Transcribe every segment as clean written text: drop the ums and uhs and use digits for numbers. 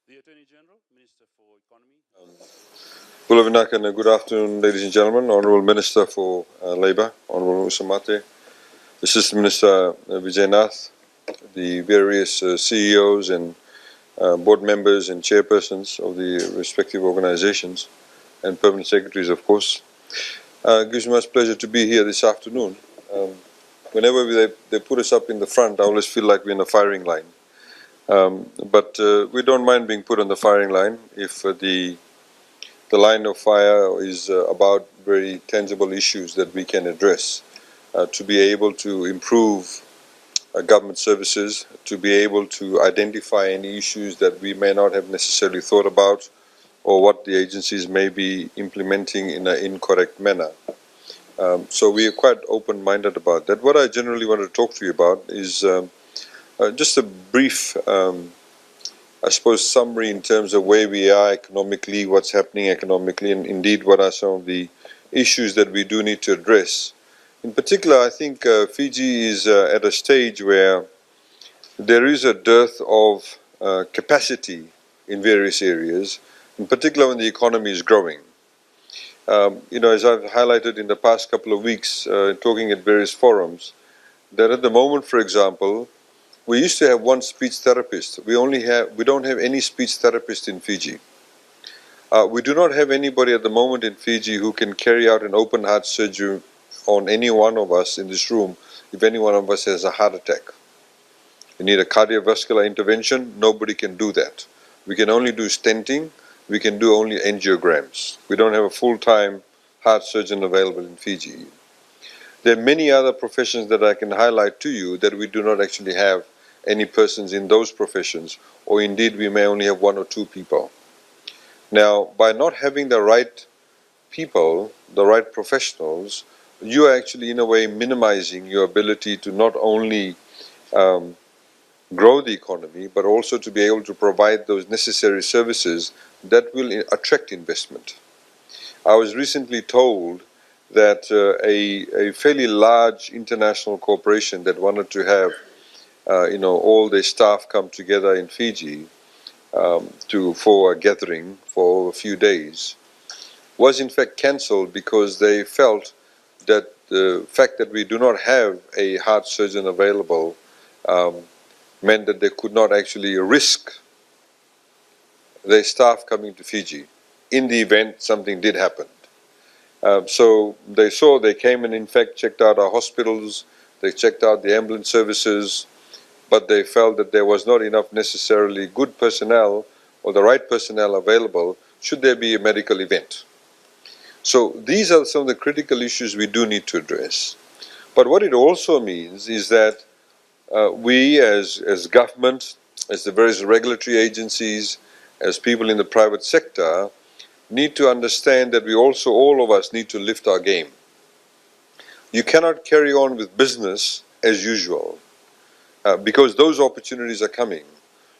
The Attorney-General, Minister for Economy. Good afternoon, ladies and gentlemen. Honourable Minister for Labour, Honourable Usamate, Assistant Minister Vijaynath, the various CEOs and board members and chairpersons of the respective organisations, and permanent secretaries, of course. It gives me much pleasure to be here this afternoon. Whenever they put us up in the front, I always feel like we're in a firing line. But we don't mind being put on the firing line if the line of fire is about very tangible issues that we can address to be able to improve government services, to be able to identify any issues that we may not have necessarily thought about, or what the agencies may be implementing in an incorrect manner. So we are quite open-minded about that. What I generally want to talk to you about is just a brief I suppose, summary in terms of where we are economically, what's happening economically, and indeed what are some of the issues that we do need to address. In particular, I think Fiji is at a stage where there is a dearth of capacity in various areas, in particular when the economy is growing. As I've highlighted in the past couple of weeks, talking at various forums, that at the moment, for example, we used to have one speech therapist. We don't have any speech therapist in Fiji. We do not have anybody at the moment in Fiji who can carry out an open heart surgery on any one of us in this room if any one of us has a heart attack. You need a cardiovascular intervention, nobody can do that. We can only do stenting, we can do only angiograms. We don't have a full-time heart surgeon available in Fiji. There are many other professions that I can highlight to you that we do not actually have any persons in those professions, or indeed we may only have one or two people. Now, by not having the right people, the right professionals, you are actually in a way minimizing your ability to not only grow the economy, but also to be able to provide those necessary services that will attract investment. I was recently told that a fairly large international corporation that wanted to have all their staff come together in Fiji for a gathering for a few days was in fact cancelled because they felt that the fact that we do not have a heart surgeon available meant that they could not actually risk their staff coming to Fiji in the event something did happen. So they came and in fact checked out our hospitals, they checked out the ambulance services, but they felt that there was not enough necessarily good personnel or the right personnel available should there be a medical event. So these are some of the critical issues we do need to address. But what it also means is that we as government, as the various regulatory agencies, as people in the private sector, need to understand that we also, all of us, need to lift our game. You cannot carry on with business as usual. Because those opportunities are coming.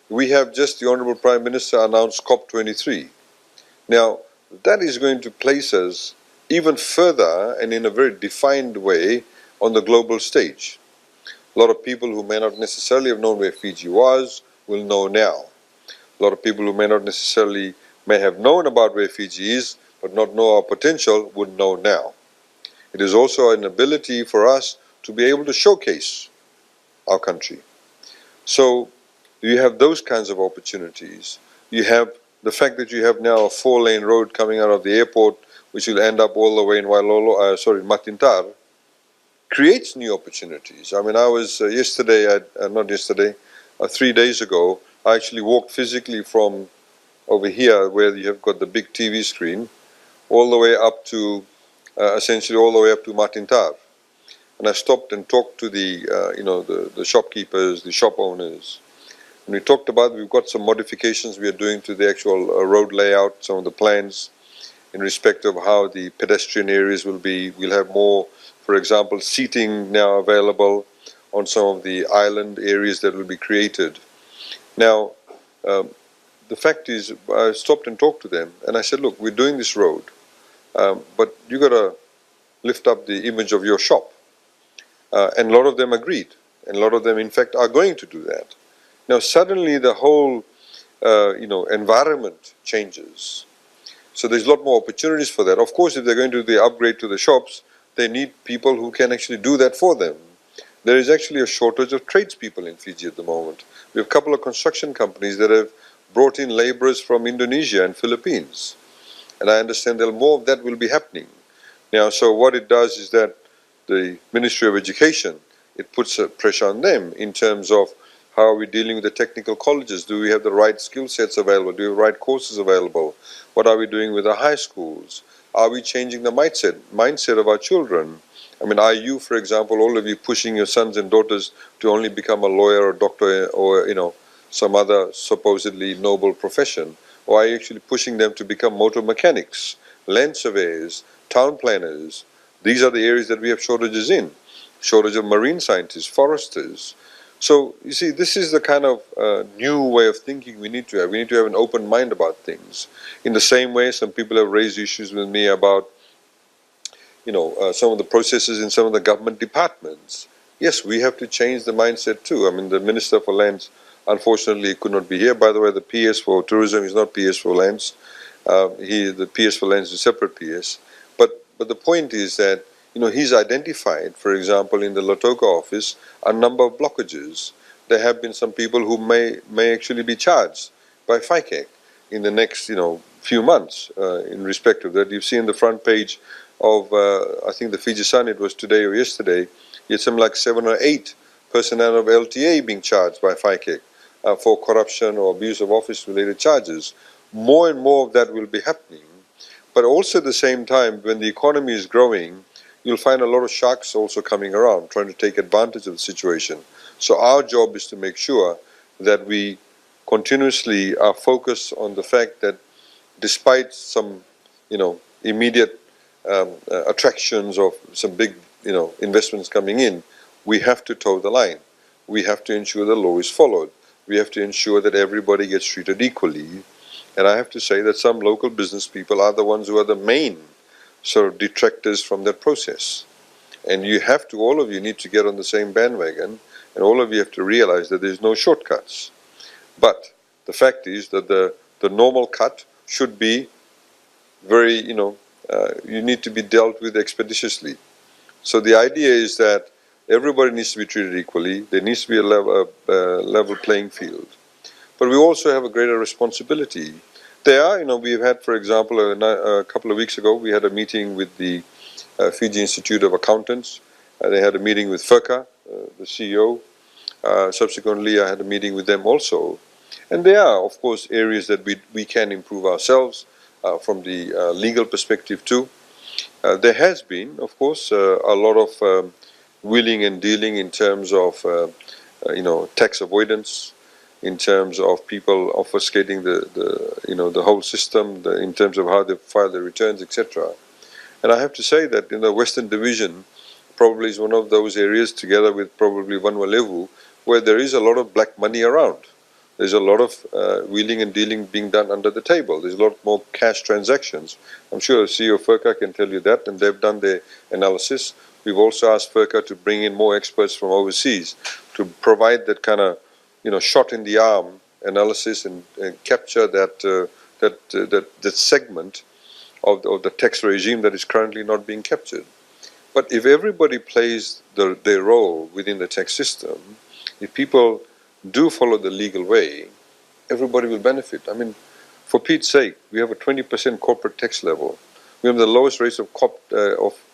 We have just the Honourable Prime Minister announced COP23. Now, that is going to place us even further and in a very defined way on the global stage. A lot of people who may not necessarily have known where Fiji was will know now. A lot of people who may not necessarily may have known about where Fiji is but not know our potential would know now. It is also an ability for us to be able to showcase our country. So you have those kinds of opportunities. You have the fact that you have now a 4-lane road coming out of the airport, which will end up all the way in Matintar, creates new opportunities. I mean, I was 3 days ago, I actually walked physically from over here where you have got the big TV screen, all the way up to, essentially all the way up to Matintar. And I stopped and talked to the shopkeepers, the shop owners. And we talked about, we've got some modifications we are doing to the actual road layout, some of the plans in respect of how the pedestrian areas will be. We'll have more, for example, seating now available on some of the island areas that will be created. Now, the fact is, I stopped and talked to them and I said, look, we're doing this road, but you got to lift up the image of your shop. And a lot of them agreed, and a lot of them in fact are going to do that. Now suddenly the whole environment changes. So there's a lot more opportunities for that. Of course, if they're going to do the upgrade to the shops, they need people who can actually do that for them. There is actually a shortage of tradespeople in Fiji at the moment. We have a couple of construction companies that have brought in laborers from Indonesia and Philippines. And I understand that more of that will be happening. Now, so what it does is that the Ministry of Education, it puts a pressure on them in terms of how are we dealing with the technical colleges? Do we have the right skill sets available? Do we have the right courses available? What are we doing with the high schools? Are we changing the mindset of our children? I mean, are you, for example, all of you pushing your sons and daughters to only become a lawyer or doctor or, some other supposedly noble profession? Or are you actually pushing them to become motor mechanics, land surveyors, town planners? These are the areas that we have shortages in. Shortage of marine scientists, foresters. So, you see, this is the kind of new way of thinking we need to have. We need to have an open mind about things. In the same way, some people have raised issues with me about, some of the processes in some of the government departments. Yes, we have to change the mindset too. I mean, the Minister for Lands, unfortunately, could not be here. By the way, the PS for Tourism is not PS for Lands. The PS for Lands is a separate PS. But the point is that, he's identified, for example, in the Lautoka office, a number of blockages. There have been some people who may actually be charged by FICAC in the next, few months in respect of that. You've seen the front page of, I think the Fiji Sun, it was today or yesterday, you had something like 7 or 8 personnel of LTA being charged by FICAC for corruption or abuse of office related charges. More and more of that will be happening. But also at the same time, when the economy is growing, you'll find a lot of sharks also coming around, trying to take advantage of the situation. So our job is to make sure that we continuously are focused on the fact that despite some, immediate attractions of some big, investments coming in, we have to toe the line. We have to ensure the law is followed. We have to ensure that everybody gets treated equally. And I have to say that some local business people are the ones who are the main sort of detractors from that process. And you have to, all of you need to get on the same bandwagon, and all of you have to realize that there's no shortcuts. But the fact is that the normal cut should be very, you need to be dealt with expeditiously. So the idea is that everybody needs to be treated equally. There needs to be a level playing field. But we also have a greater responsibility. There are, we've had, for example, a couple of weeks ago, we had a meeting with the Fiji Institute of Accountants. They had a meeting with FIRCA, the CEO. Subsequently, I had a meeting with them also. And there are, of course, areas that we can improve ourselves from the legal perspective too. There has been, of course, a lot of wheeling and dealing in terms of, tax avoidance, in terms of people obfuscating the whole system, in terms of how they file their returns, etc. And I have to say that in the Western Division probably is one of those areas, together with probably Vanuatu, where there is a lot of black money around. There's a lot of wheeling and dealing being done under the table. There's a lot more cash transactions. I'm sure the CEO of FIRCA can tell you that, and they've done their analysis. We've also asked FIRCA to bring in more experts from overseas to provide that kind of shot in the arm analysis and capture that segment of the tax regime that is currently not being captured. But if everybody plays their role within the tax system, if people do follow the legal way, everybody will benefit. I mean, for Pete's sake, we have a 20% corporate tax level. We have the lowest rates of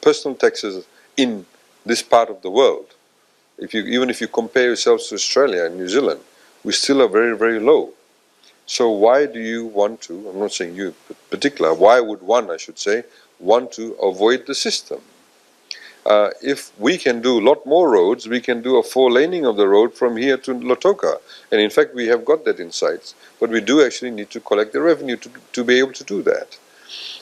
personal taxes in this part of the world. Even if you compare yourselves to Australia and New Zealand, we still are very, very low. So why do you want to, I'm not saying you in particular, why would one, I should say, want to avoid the system? If we can do a lot more roads, we can do a 4-laning of the road from here to Lautoka. And in fact, we have got that in sight. But we do actually need to collect the revenue to be able to do that.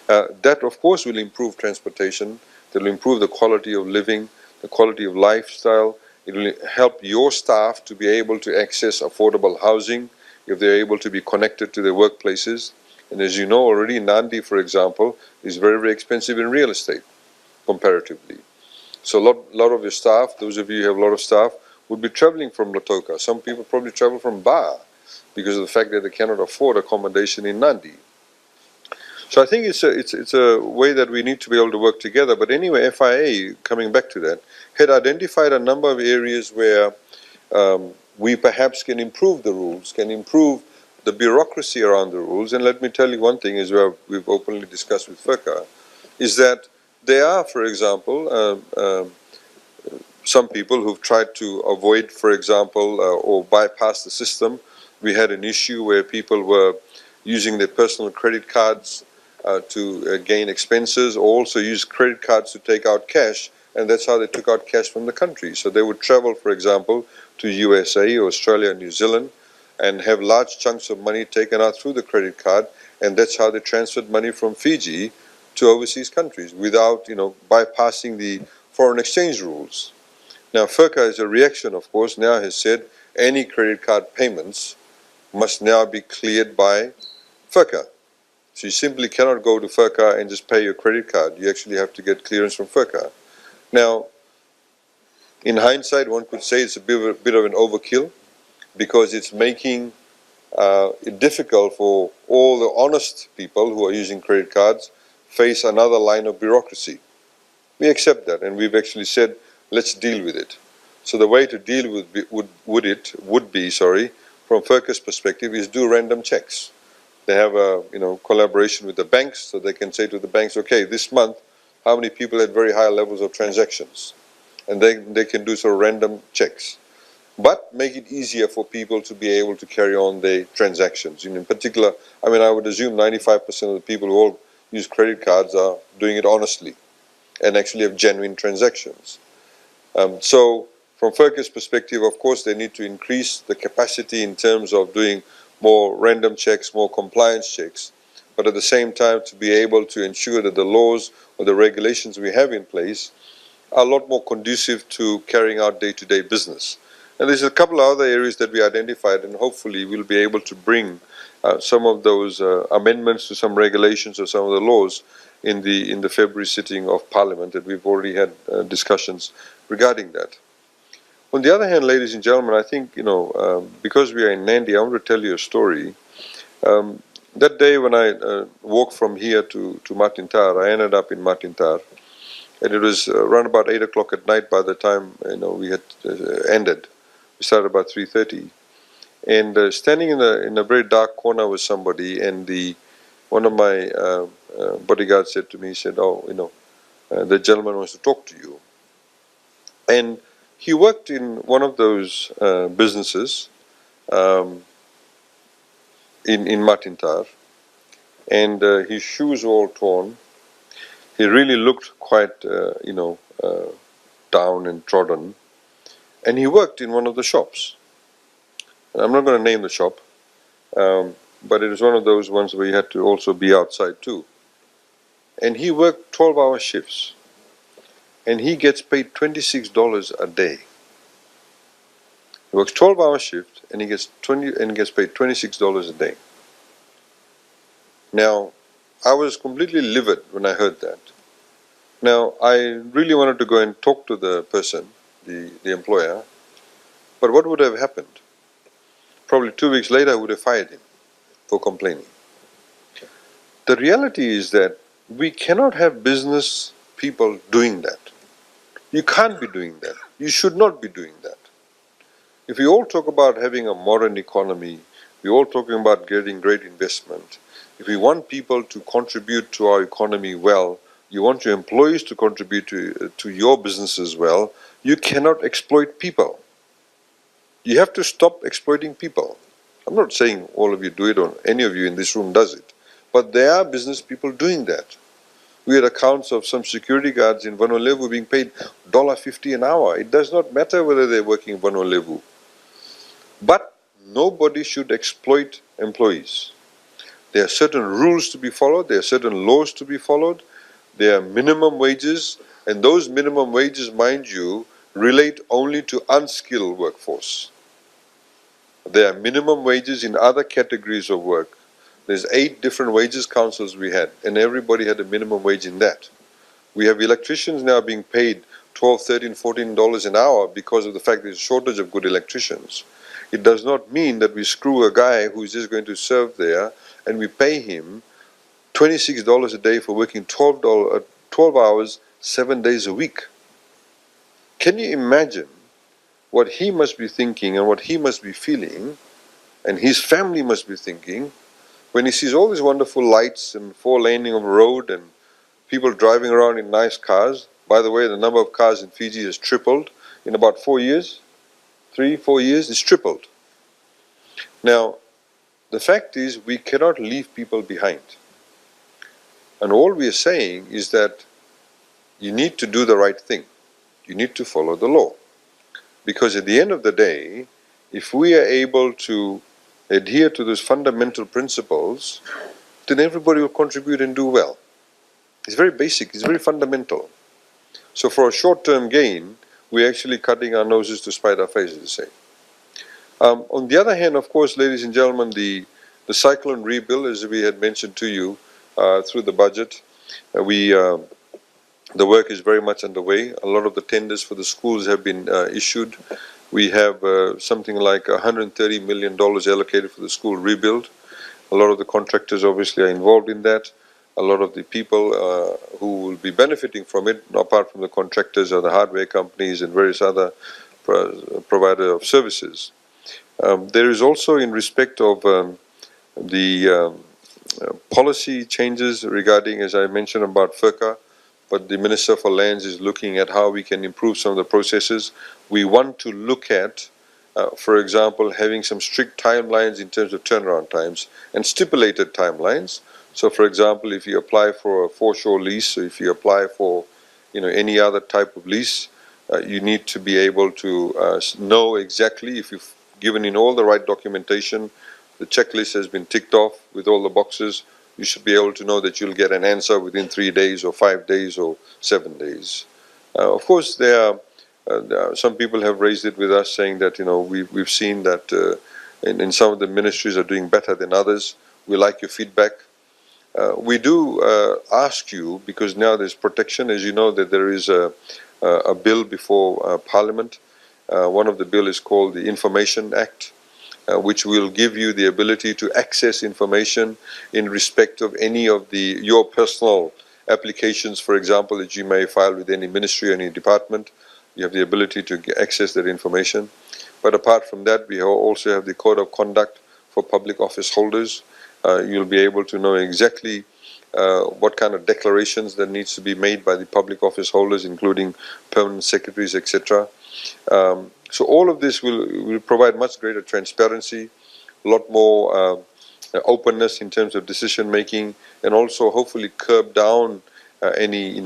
That, of course, will improve transportation. That will improve the quality of living, the quality of lifestyle. It will help your staff to be able to access affordable housing if they're able to be connected to their workplaces. And as you know already, Nadi, for example, is very, very expensive in real estate, comparatively. So a lot of your staff, those of you who have a lot of staff, would be traveling from Lautoka. Some people probably travel from Ba. because of the fact that they cannot afford accommodation in Nadi. So I think it's a way that we need to be able to work together. But anyway, FIA, coming back to that, had identified a number of areas where we perhaps can improve the rules, can improve the bureaucracy around the rules. And let me tell you one thing, as we've openly discussed with FIRCA, is that there are, for example, some people who've tried to avoid, for example, or bypass the system. We had an issue where people were using their personal credit cards to gain expenses, or also use credit cards to take out cash, and that's how they took out cash from the country. So they would travel, for example, to USA or Australia and New Zealand and have large chunks of money taken out through the credit card, and that's how they transferred money from Fiji to overseas countries without, bypassing the foreign exchange rules. Now, FIRCA, as a reaction, of course, now has said any credit card payments must now be cleared by FIRCA. So you simply cannot go to FIRCA and just pay your credit card. You actually have to get clearance from FIRCA. Now, in hindsight, one could say it's a bit of an overkill, because it's making it difficult for all the honest people who are using credit cards face another line of bureaucracy. We accept that, and we've actually said, let's deal with it. So the way to deal with would be, from FIRCA's perspective, is do random checks. They have a collaboration with the banks, so they can say to the banks, okay, this month, how many people had very high levels of transactions? And they can do sort of random checks. But make it easier for people to be able to carry on their transactions. In particular, I would assume 95% of the people who all use credit cards are doing it honestly and actually have genuine transactions. So from FIRCA's perspective, of course, they need to increase the capacity in terms of doing more random checks, more compliance checks, but at the same time to be able to ensure that the laws or the regulations we have in place are a lot more conducive to carrying out day-to-day business. And there's a couple of other areas that we identified, and hopefully we'll be able to bring some of those amendments to some regulations or some of the laws in the February sitting of Parliament, that we've already had discussions regarding that. On the other hand, ladies and gentlemen, I think, because we are in Nadi, I want to tell you a story. That day when I walked from here to Matintar, I ended up in Matintar, and it was around about 8 o'clock at night by the time we had ended. We started about 3:30, and standing in a very dark corner was somebody, and one of my bodyguards said to me, he said, "Oh, the gentleman wants to talk to you." And he worked in one of those businesses in Matintar, and his shoes were all torn. He really looked quite, down and trodden. And he worked in one of the shops. And I'm not going to name the shop, but it was one of those ones where you had to also be outside too. And he worked 12-hour shifts. And he gets paid $26 a day. He works 12-hour shift, and he gets paid $26 a day. Now, I was completely livid when I heard that. Now, I really wanted to go and talk to the person, the employer, but what would have happened? Probably 2 weeks later, I would have fired him for complaining. The reality is that we cannot have business people doing that. You can't be doing that. You should not be doing that. If we all talk about having a modern economy, we're all talking about getting great investment. If we want people to contribute to our economy well, you want your employees to contribute to your business as well, you cannot exploit people. You have to stop exploiting people. I'm not saying all of you do it or any of you in this room does it, but there are business people doing that. We had accounts of some security guards in Vanuatu being paid $1.50 an hour. It does not matter whether they're working in Vanuatu. But nobody should exploit employees. There are certain rules to be followed, there are certain laws to be followed, there are minimum wages, and those minimum wages, mind you, relate only to unskilled workforce. There are minimum wages in other categories of work. There's 8 different wages councils we had, and everybody had a minimum wage in that. We have electricians now being paid $12, $13, $14 an hour because of the fact there's a shortage of good electricians. It does not mean that we screw a guy who's just going to serve there and we pay him $26 a day for working 12 hours, 7 days a week. Can you imagine what he must be thinking and what he must be feeling and his family must be thinking when he sees all these wonderful lights and four-laning of road and people driving around in nice cars? By the way, the number of cars in Fiji has tripled in about 4 years. 3-4 years, it's tripled. Now, the fact is we cannot leave people behind. And all we are saying is that you need to do the right thing. You need to follow the law. Because at the end of the day, if we are able to adhere to those fundamental principles, then everybody will contribute and do well. It's very basic, it's very fundamental. So for a short-term gain, we're actually cutting our noses to spite our faces, to say. On the other hand, of course, ladies and gentlemen, the cyclone rebuild, as we had mentioned to you through the budget, the work is very much underway. A lot of the tenders for the schools have been issued. We have something like $130 million allocated for the school rebuild. A lot of the contractors obviously are involved in that. A lot of the people who will be benefiting from it, apart from the contractors, are the hardware companies and various other providers of services. There is also, in respect of the policy changes regarding, as I mentioned, about FERCA, but the Minister for Lands is looking at how we can improve some of the processes. We want to look at, for example, having some strict timelines in terms of turnaround times and stipulated timelines. So, for example, if you apply for a foreshore lease, or if you apply for, any other type of lease, you need to be able to know exactly, if you've given in all the right documentation, the checklist has been ticked off with all the boxes, you should be able to know that you'll get an answer within 3 days or 5 days or 7 days. Of course, there are some people have raised it with us, saying that we've seen that in some of the ministries are doing better than others. We like your feedback. We do ask you, because now there's protection, as you know, that there is a bill before Parliament. One of the bill is called the Information Act, which will give you the ability to access information in respect of any of your personal applications, for example, that you may file with any ministry or any department. You have the ability to access that information. But apart from that, we also have the Code of Conduct for public office holders. You'll be able to know exactly what kind of declarations that needs to be made by the public office holders, including permanent secretaries, etc. So all of this will provide much greater transparency, a lot more openness in terms of decision making, and also hopefully curb down any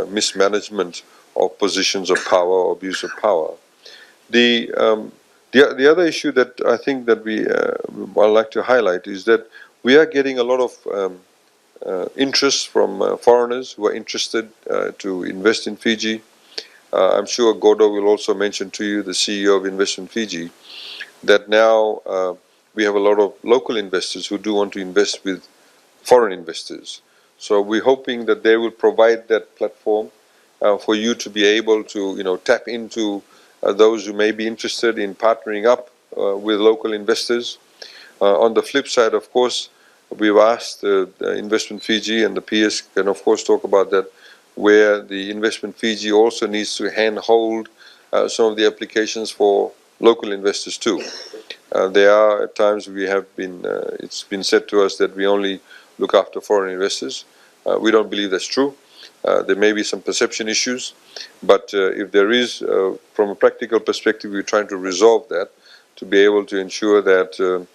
mismanagement of positions of power or abuse of power. The other issue that I think that I'd like to highlight is that we are getting a lot of interest from foreigners who are interested to invest in Fiji. I'm sure Godo will also mention to you, the CEO of Investment Fiji, that now we have a lot of local investors who do want to invest with foreign investors. So we're hoping that they will provide that platform for you to be able to tap into those who may be interested in partnering up with local investors. On the flip side, of course, we've asked the Investment Fiji, and the PS can of course talk about that, where the Investment Fiji also needs to handhold some of the applications for local investors too. There are at times it's been said to us that we only look after foreign investors. We don't believe that's true. There may be some perception issues, but if there is, from a practical perspective, we're trying to resolve that to be able to ensure that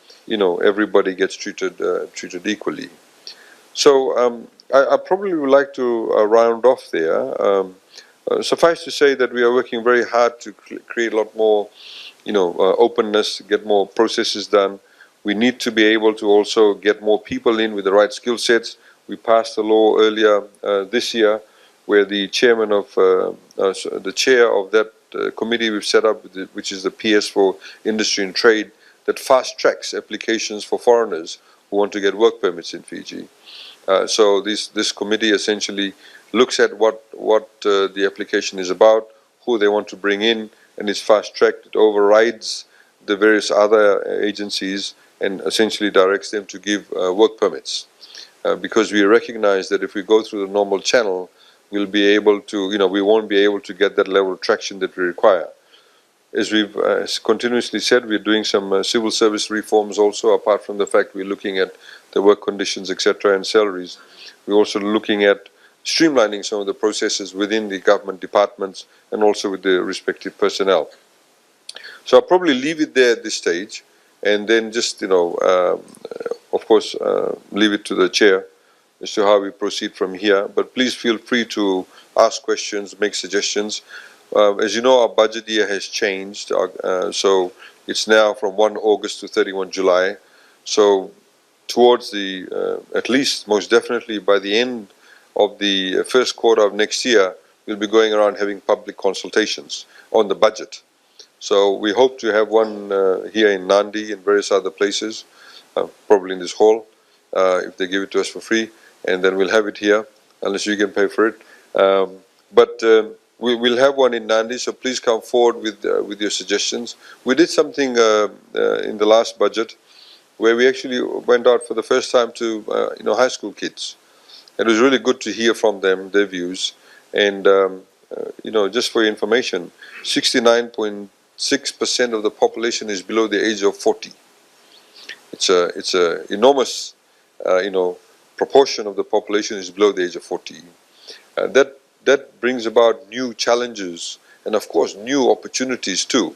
everybody gets treated equally. So I probably would like to round off there. Suffice to say that we are working very hard to create a lot more, openness, get more processes done. We need to be able to also get more people in with the right skill sets. We passed a law earlier this year where the chair of that committee we've set up, which is the PS for Industry and Trade, that fast tracks applications for foreigners who want to get work permits in Fiji. So this committee essentially looks at what the application is about, who they want to bring in, and it's fast-tracked. It overrides the various other agencies and essentially directs them to give work permits. Because we recognize that if we go through the normal channel, we'll be able to, we won't be able to get that level of traction that we require. As we've continuously said, we're doing some civil service reforms also, apart from the fact we're looking at the work conditions, etc., and salaries. We're also looking at streamlining some of the processes within the government departments and also with the respective personnel. So I'll probably leave it there at this stage, and then just, of course, leave it to the chair as to how we proceed from here. But please feel free to ask questions, make suggestions. As you know, our budget year has changed, so it's now from 1 August to 31 July. So towards the, at least most definitely by the end of the first quarter of next year, we'll be going around having public consultations on the budget. So we hope to have one here in Nadi and various other places, probably in this hall, if they give it to us for free, and then we'll have it here, unless you can pay for it. But we'll have one in Nadi, so please come forward with your suggestions. We did something in the last budget where we actually went out for the first time to high school kids. It was really good to hear from them, their views, and just for your information, 69.6% of the population is below the age of 40. It's a enormous proportion of the population is below the age of 40. That brings about new challenges and of course new opportunities too.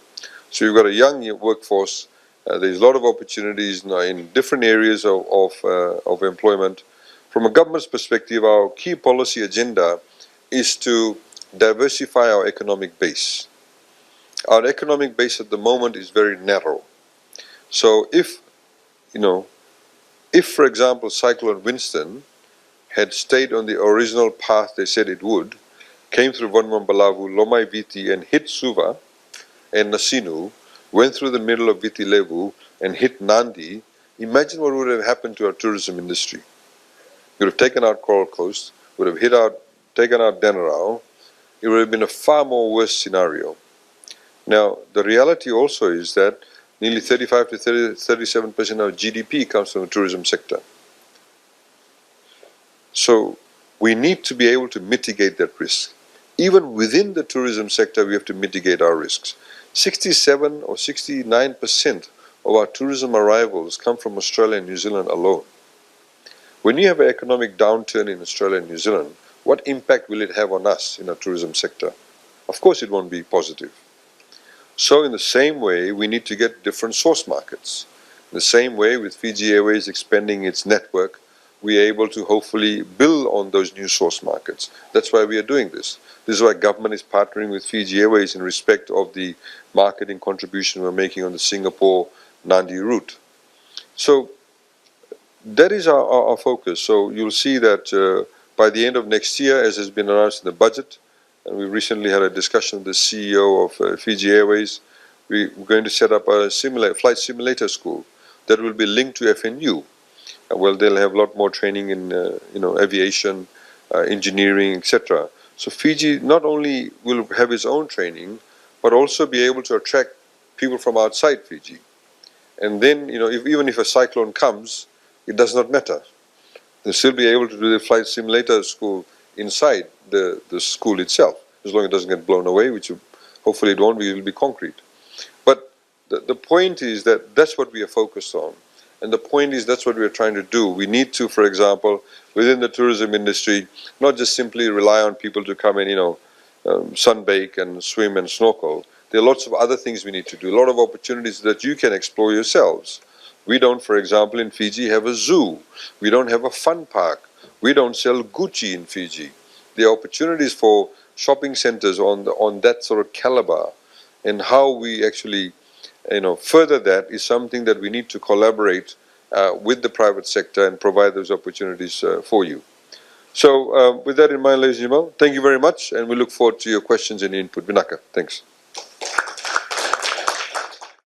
So you've got a young workforce. There's a lot of opportunities in different areas of employment. From a government's perspective, our key policy agenda is to diversify our economic base. Our economic base at the moment is very narrow. So if for example Cyclone Winston had stayed on the original path they said it would, came through Vanwambalavu, Lomai Viti and hit Suva and Nasinu, went through the middle of Viti Levu and hit Nadi, imagine what would have happened to our tourism industry. It would have taken out Coral Coast, would have taken out Denarau. It would have been a far more worse scenario. Now, the reality also is that nearly 35 to 37% of GDP comes from the tourism sector. So we need to be able to mitigate that risk. Even within the tourism sector, we have to mitigate our risks. 67 or 69% of our tourism arrivals come from Australia and New Zealand alone. When you have an economic downturn in Australia and New Zealand, what impact will it have on us in our tourism sector? Of course it won't be positive. So in the same way, we need to get different source markets. In the same way, with Fiji Airways expanding its network, we are able to hopefully build on those new source markets. That's why we are doing this. This is why government is partnering with Fiji Airways in respect of the marketing contribution we're making on the Singapore-Nadi route. So that is our focus. So you'll see that by the end of next year, as has been announced in the budget, and we recently had a discussion with the CEO of Fiji Airways, we're going to set up a flight simulator school that will be linked to FNU. Well, they'll have a lot more training in aviation, engineering, etc. So Fiji not only will have its own training, but also be able to attract people from outside Fiji. And then, even if a cyclone comes, it does not matter. They'll still be able to do the flight simulator school inside the school itself, as long as it doesn't get blown away, which hopefully it won't be, it will be concrete. But the point is that that's what we are focused on. And the point is that's what we're trying to do. We need to, for example, within the tourism industry, not just simply rely on people to come and, sunbake and swim and snorkel. There are lots of other things we need to do, a lot of opportunities that you can explore yourselves. We don't, for example, in Fiji have a zoo. We don't have a fun park. We don't sell Gucci in Fiji. There are opportunities for shopping centers on that sort of caliber, and how we actually further that is something that we need to collaborate with the private sector and provide those opportunities for you. So with that in mind, ladies and gentlemen, thank you very much, and we look forward to your questions and input. Vinaka, thanks.